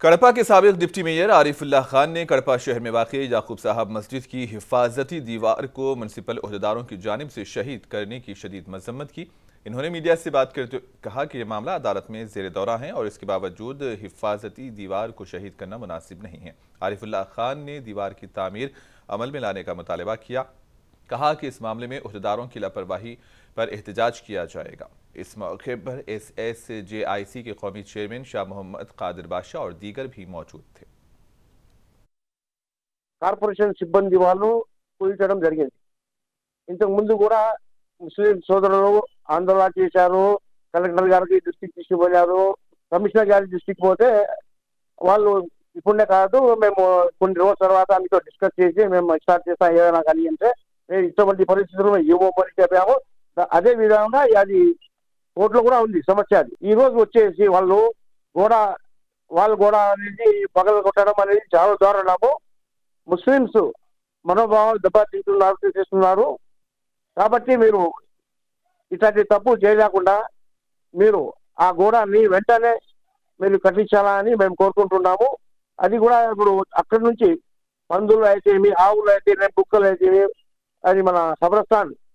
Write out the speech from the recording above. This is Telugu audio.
कड़पा के साबिक डिप्टी मेयर आरिफुल्लाह खान ने कड़पा शहर में वाक़ याकूब साहब मस्जिद की हिफाजती दीवार को मुनसिपल ओहदेदारों की जानिब से शहीद करने की शदीद मजम्मत की। इन्होंने मीडिया से बात करते हुए कहा कि यह मामला अदालत में ज़ेर दौरा है और इसके बावजूद हिफाजती दीवार को शहीद करना मुनासिब नहीं है। आरिफुल्लाह खान ने दीवार की तामीर अमल में लाने का मुतालबा किया। कहा कि इस मामले में ओहदेदारों की लापरवाही पर एहतजाज किया जाएगा। इस मौके पर SSJIC के कौमी चेयरमैन शाह मोहम्मद कादिर बादशाह और दीगर भी मौजूद थे। కార్పొరేషన్ సిబ్బంది వాళ్ళు కూల్చడం జరిగింది. ఇంతకు ముందు కూడా ముస్లిం సోదరులు ఆందోళన చేశారు. కలెక్టర్ గారికి దృష్టికి తీసుకుపోయారు. కమిషనర్ గారి దృష్టికి పోతే వాళ్ళు ఇప్పుడే కాదు, మేము కొన్ని రోజుల తర్వాత మీతో డిస్కస్ చేసి మేము స్టార్ట్ చేస్తాం ఏదైనా కానీ అంటే మేము ఇటువంటి పరిస్థితుల్లో ఇవ్వమని చెప్పాము. అదే విధంగా అది కోర్టులో కూడా ఉంది సమస్య. అది ఈ రోజు వచ్చేసి వాళ్ళు గోడ అనేది పగల కొట్టడం అనేది చాలా దారుణము. ముస్లింస్ మనోభావాలు దెబ్బతింటున్నారు. కాబట్టి మీరు ఇట్లాంటి తప్పు చేయలేకుండా మీరు ఆ గోడని వెంటనే మీరు కట్టించాలని మేము కోరుకుంటున్నాము. అది కూడా ఇప్పుడు అక్కడి నుంచి పందులు అయితేమి, ఆవులు అయితేమి, కుక్కలు అయితేమి, అది మన కబ్రస్థాన్